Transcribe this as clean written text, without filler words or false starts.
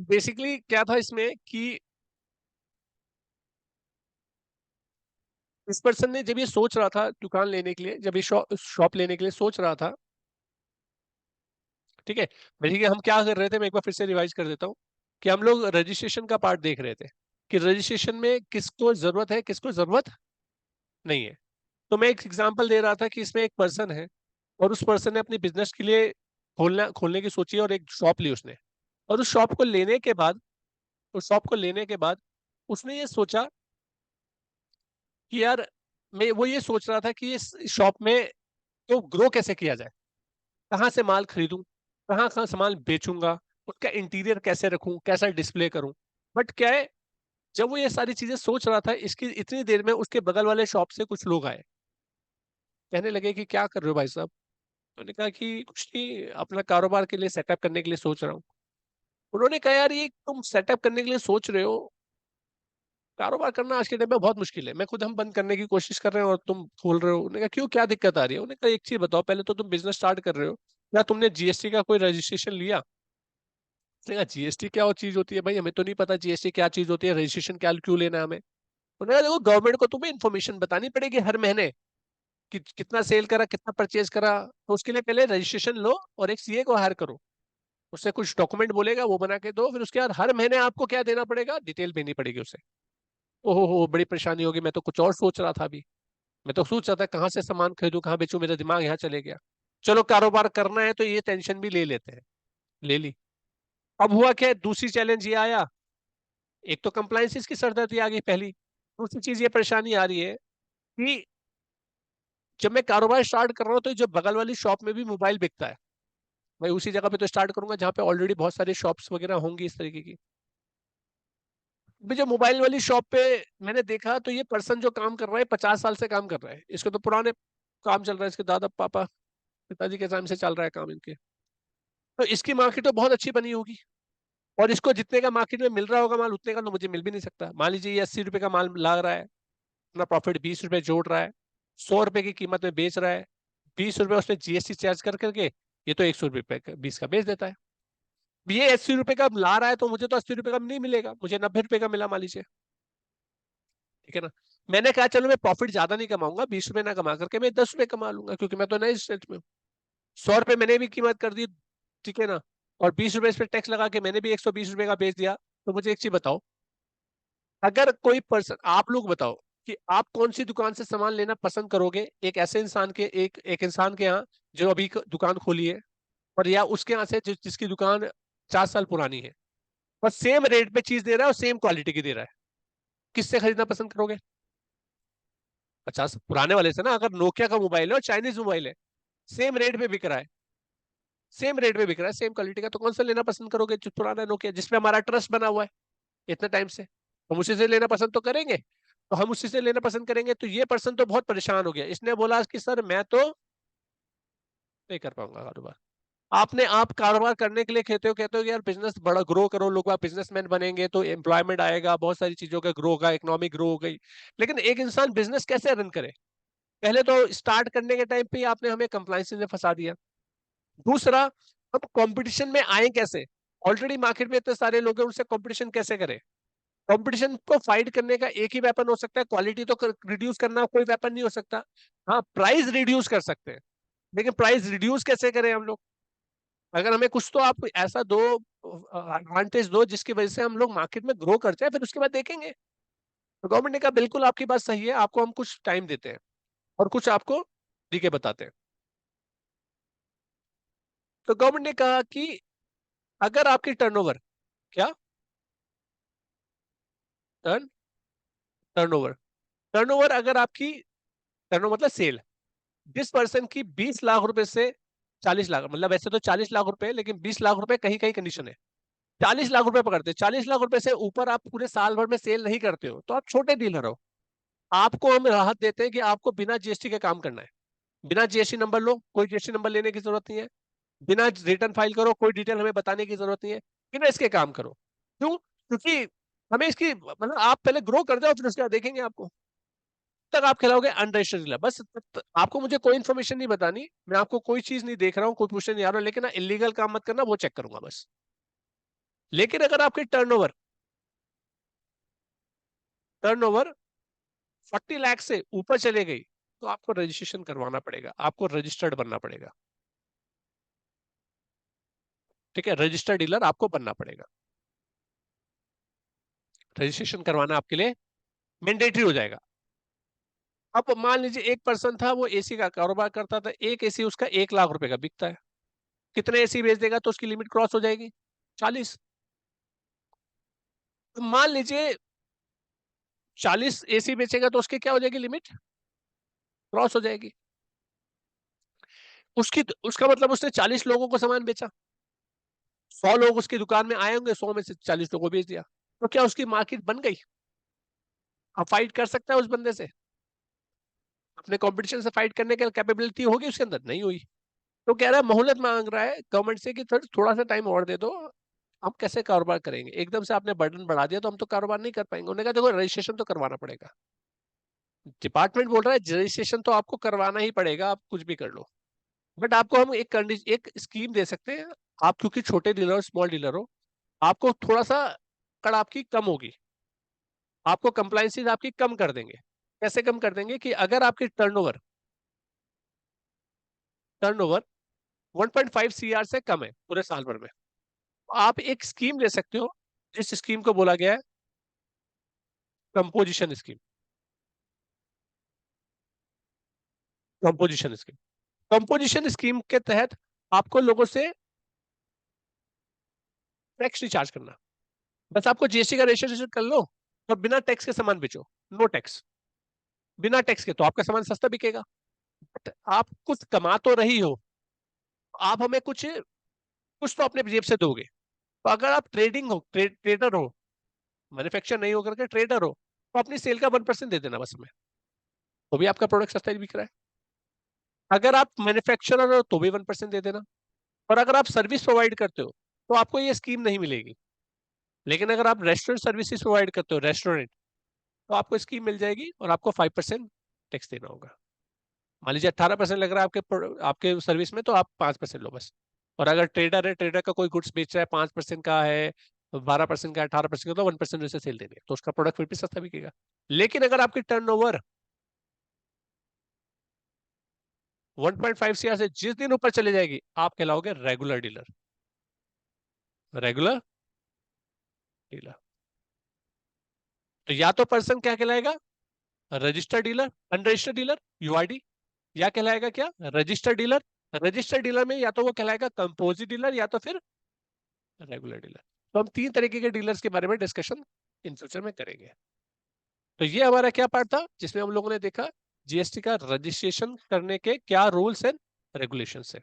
Basically क्या था इसमें कि इस पर्सन ने जब ये सोच रहा था दुकान लेने के लिए, जब ये शॉप लेने के लिए सोच रहा था, ठीक है। बेसिकली हम क्या कर रहे थे, मैं एक बार फिर से रिवाइज कर देता हूँ कि हम लोग रजिस्ट्रेशन का पार्ट देख रहे थे कि रजिस्ट्रेशन में किसको जरूरत है, किसको जरूरत नहीं है। तो मैं एक एग्जांपल दे रहा था कि इसमें एक पर्सन है और उस पर्सन ने अपनी बिजनेस के लिए खोलने की सोची और एक शॉप ली उसने। और उस शॉप को लेने के बाद, उस शॉप को लेने के बाद उसने ये सोचा कि यार, मैं वो ये सोच रहा था कि इस शॉप में तो ग्रो कैसे किया जाए, कहाँ से माल खरीदूं, कहाँ कहाँ सामान बेचूंगा, उसका इंटीरियर कैसे रखूं, कैसा डिस्प्ले करूं। बट क्या है, जब वो ये सारी चीजें सोच रहा था, इसकी इतनी देर में उसके बगल वाले शॉप से कुछ लोग आए, कहने लगे कि क्या कर रहे हो भाई साहब। तो उन्होंने कहा कि कुछ नहीं, अपना कारोबार के लिए सेटअप करने के लिए सोच रहा हूँ। उन्होंने कहा यार, ये तुम सेटअप करने के लिए सोच रहे हो, कारोबार करना आज के टाइम में बहुत मुश्किल है, मैं खुद हम बंद करने की कोशिश कर रहे हैं और तुम खोल रहे हो। उन्होंने कहा क्यों, क्या दिक्कत आ रही है। उन्होंने कहा एक चीज बताओ, पहले तो तुम बिजनेस स्टार्ट कर रहे हो, क्या तुमने जीएसटी का कोई रजिस्ट्रेशन लिया। उसने कहा जीएसटी क्या वो चीज होती है भाई, हमें तो नहीं पता जीएसटी क्या चीज होती है, रजिस्ट्रेशन क्या क्यों लेना है हमें। उन्होंने कहा देखो, गवर्नमेंट को तुम्हें इन्फॉर्मेशन बतानी पड़ेगी हर महीने कि कितना सेल करा, कितना परचेज करा। तो उसके लिए पहले रजिस्ट्रेशन लो और एक सीए को हायर करो, उससे कुछ डॉक्यूमेंट बोलेगा वो बना के दो, फिर उसके बाद हर महीने आपको क्या देना पड़ेगा, डिटेल देनी पड़ेगी उसे। ओहो हो, बड़ी परेशानी होगी, मैं तो कुछ और सोच रहा था अभी। मैं तो सोच रहा था कहाँ से सामान खरीदूं, कहाँ बेचूं, मेरा दिमाग यहाँ चले गया। चलो कारोबार करना है तो ये टेंशन भी ले लेते हैं, ले ली। अब हुआ क्या, दूसरी चैलेंज ये आया, एक तो कंप्लायंस की सरदर्दी आ गई पहली, दूसरी चीज ये परेशानी आ रही है कि जब मैं कारोबार स्टार्ट कर रहा हूँ तो जो बगल वाली शॉप में भी मोबाइल बिकता है, मैं उसी जगह पे तो स्टार्ट करूंगा जहाँ पे ऑलरेडी बहुत सारी शॉप्स वगैरह होंगी इस तरीके की। अभी जो मोबाइल वाली शॉप पे मैंने देखा, तो ये पर्सन जो काम कर रहा है 50 साल से काम कर रहा है, इसको तो पुराने काम चल रहा है, इसके दादा पापा पिताजी के टाइम से चल रहा है काम इनके। तो इसकी मार्केट तो बहुत अच्छी बनी होगी, और इसको जितने का मार्केट में मिल रहा होगा माल, उतने का तो मुझे मिल भी नहीं सकता। मान लीजिए ये 80 रुपए का माल ला रहा है, अपना प्रॉफिट 20 रुपए जोड़ रहा है, 100 रुपए की कीमत में बेच रहा है, 20 रुपए उसने जीएसटी चार्ज कर करके ये तो 100 रुपए का 20 का बेच देता है। ये 80 रुपए का ला रहा है तो मुझे तो 80 रुपए का नहीं मिलेगा, मुझे 90 रुपए का मिला मान लीजिए, ठीक है ना। मैंने कहा चलो मैं प्रॉफिट ज्यादा नहीं कमाऊंगा, 20 रुपए ना कमा करके मैं 10 रुपए कमा लूंगा, क्योंकि मैं तो नए स्टेट में हूँ। 100 रुपए मैंने भी कीमत कर दी, ठीक है ना। और 20 रुपए इस पे टैक्स लगा के मैंने भी 120 रुपए का बेच दिया। तो मुझे एक चीज बताओ, अगर कोई पर्सन, आप लोग बताओ कि आप कौन सी दुकान से सामान लेना पसंद करोगे, एक ऐसे इंसान के, एक इंसान के यहाँ जो अभी दुकान खोली है, और या उसके यहाँ से जिसकी दुकान 4 साल पुरानी है, और सेम रेट पे चीज दे रहा है और सेम क्वालिटी की दे रहा है, किससे खरीदना पसंद करोगे। 50 पुराने वाले से ना, अगर नोकिया का मोबाइल है और चाइनीज मोबाइल है, सेम रेट पे बिक रहा है, सेम रेट पे बिक रहा है, सेम क्वालिटी का, तो कौन सा लेना पसंद करोगे, जो पुराना नोकिया जिसपे हमारा ट्रस्ट बना हुआ है इतने टाइम से, हम उसी से लेना पसंद तो करेंगे। तो हम उसी से लेना पसंद करेंगे, तो ये पर्सन तो बहुत परेशान हो गया, इसने बोला कि सर मैं तो नहीं कर पाऊंगा कारोबार। आपने आप कारोबार करने के लिए कहते हो कि यार बिजनेस बड़ा ग्रो करो, लोग बिजनेसमैन बनेंगे तो एम्प्लॉयमेंट आएगा, बहुत सारी चीजों का ग्रो होगा, इकोनॉमिक ग्रो हो गई। लेकिन एक इंसान बिजनेस कैसे रन करे, पहले तो स्टार्ट करने के टाइम पे ही आपने हमें कंप्लाइंस में फंसा दिया। दूसरा, अब कंपटीशन में आए कैसे, ऑलरेडी मार्केट में इतने सारे लोग हैं, उनसे कंपटीशन कैसे करें। कंपटीशन को फाइट करने का एक ही वेपन हो सकता है, क्वालिटी तो रिड्यूस करना कोई वेपन नहीं हो सकता। हाँ, प्राइस रिड्यूस कर सकते हैं, लेकिन प्राइस रिड्यूस कैसे करें हम लोग। अगर हमें कुछ तो आप ऐसा दो, एडवांटेज दो जिसकी वजह से हम लोग मार्केट में ग्रो कर जाए, फिर उसके बाद देखेंगे। तो गवर्नमेंट ने कहा बिल्कुल आपकी बात सही है, आपको हम कुछ टाइम देते हैं और कुछ आपको दी के बताते हैं। तो गवर्नमेंट ने कहा कि अगर आपकी टर्नओवर, क्या, टर्न टर्नओवर, टर्नओवर अगर आपकी, टर्नओवर मतलब सेल, जिस पर्सन की 20 लाख रुपए से 40 लाख, मतलब वैसे तो 40 लाख रुपए, लेकिन 20 लाख रुपए कहीं कहीं कंडीशन है, 40 लाख रुपए पकड़ते, 40 लाख रुपए से ऊपर आप पूरे साल भर में सेल नहीं करते हो तो आप छोटे डीलर हो। आपको हम राहत देते हैं कि आपको बिना जीएसटी के काम करना है, बिना जीएसटी नंबर लो, कोई जीएसटी नंबर लेने की जरूरत नहीं है, बिना रिटर्न फाइल करो, कोई डिटेल हमें बताने की जरूरत नहीं है, बिना इसके काम करो। क्यों, क्योंकि हमें इसकी मतलब, आप पहले ग्रो कर जाओ फिर उसके बाद देखेंगे आपको। तक आप खिलाओगे अनरजिस्टर्ड डीलर, बस आपको मुझे कोई इन्फॉर्मेशन नहीं बतानी, मैं आपको कोई चीज नहीं देख रहा हूँ, कोई पूछने नहीं आ रहा हूँ, लेकिन इलीगल काम मत करना, वो चेक करूंगा बस। लेकिन अगर आपकी टर्नओवर 40 लाख से ऊपर चले गई तो आपको रजिस्ट्रेशन करवाना पड़ेगा, आपको रजिस्टर्ड बनना पड़ेगा। ठीक है, रजिस्टर्ड डीलर आपको बनना पड़ेगा, रजिस्ट्रेशन करवाना आपके लिए मैंडेटरी हो जाएगा। अब मान लीजिए एक पर्सन था, वो एसी का कारोबार करता था, एक एसी उसका 1 लाख रुपए का बिकता है, कितने एसी बेच देगा तो उसकी लिमिट क्रॉस हो जाएगी? 40। तो मान लीजिए 40 एसी बेचेगा तो उसकी क्या हो जाएगी, लिमिट क्रॉस हो जाएगी। उसका मतलब उसने 40 लोगों को सामान बेचा, 100 लोग उसकी दुकान में आए होंगे, 100 में से 40 लोगों को बेच दिया, तो क्या उसकी मार्केट बन गई? अब फाइट कर सकता है उस बंदे से? अपने कंपटीशन से फाइट करने की कैपेबिलिटी होगी उसके अंदर? नहीं हुई। तो कह रहा है, मोहलत मांग रहा है गवर्नमेंट से कि थोड़ा सा टाइम और दे दो, हम कैसे कारोबार करेंगे, एकदम से आपने बर्डन बढ़ा दिया तो हम तो कारोबार नहीं कर पाएंगे। उन्होंने कहा देखो रजिस्ट्रेशन तो करवाना पड़ेगा, डिपार्टमेंट बोल रहा है रजिस्ट्रेशन तो आपको करवाना ही पड़ेगा, आप कुछ भी कर लो, बट आपको हम एक कंडीशन, एक स्कीम दे सकते हैं। आप क्योंकि छोटे डीलर हो, स्मॉल डीलर हो, आपको थोड़ा सा कड़ आपकी कम होगी, आपको कंप्लाइंसेस आपकी कम कर देंगे। कैसे कम कर देंगे कि अगर आपकी टर्नओवर 1.5 सीआर से कम है पूरे साल भर में, तो आप एक स्कीम ले सकते हो, जिस स्कीम को बोला गया है composition scheme. Composition scheme, composition scheme के तहत आपको लोगों से टैक्स रिचार्ज करना, बस आपको जीएसटी का रजिस्ट्रेशन कर लो और बिना टैक्स के सामान बेचो, नो टैक्स, बिना टैक्स के, तो आपका सामान सस्ता बिकेगा। बट आप कुछ कमा तो रही हो, आप हमें कुछ कुछ तो अपने जेब से दोगे। तो अगर आप ट्रेडिंग हो, ट्रेडर हो, मैन्युफैक्चर नहीं होकर के ट्रेडर हो, तो अपनी सेल का 1% दे देना बस हमें, तो भी आपका प्रोडक्ट सस्ता ही बिक रहा है। अगर आप मैन्युफैक्चरर हो तो भी 1% दे देना। और अगर आप सर्विस प्रोवाइड करते हो तो आपको ये स्कीम नहीं मिलेगी। लेकिन अगर आप रेस्टोरेंट सर्विसेज प्रोवाइड करते हो, रेस्टोरेंट, तो आपको स्कीम मिल जाएगी और आपको 5% टैक्स देना होगा। मान लीजिए 18% लग रहा है आपके सर्विस में, तो आप 5% लो बस। और अगर ट्रेडर है, ट्रेडर का कोई गुड्स बेच रहा है, 5% का है, 12% का, 18% का, तो 1% जैसे सेल देनी है, तो उसका प्रोडक्ट फिर भी सस्ता बिकेगा। लेकिन अगर आपकी टर्नओवर 1.5 सीआर से जिस दिन ऊपर चले जाएगी, आप कहलाओगे रेगुलर डीलर, रेगुलर डीलर। तो या तो पर्सन क्या कहलाएगा, रजिस्टर्ड डीलर, अनरजिस्टर्ड डीलर, यूआरडी, या कहलाएगा क्या, रजिस्टर्ड डीलर। रजिस्टर्ड डीलर में या तो वो कहलाएगा कंपोजिट डीलर या तो फिर रेगुलर डीलर। तो हम 3 तरीके के डीलर्स के बारे में डिस्कशन इन फ्यूचर में करेंगे। तो ये हमारा क्या पार्ट था जिसमें हम लोगों ने देखा जीएसटी का रजिस्ट्रेशन करने के क्या रूल्स एंड रेगुलेशंस है।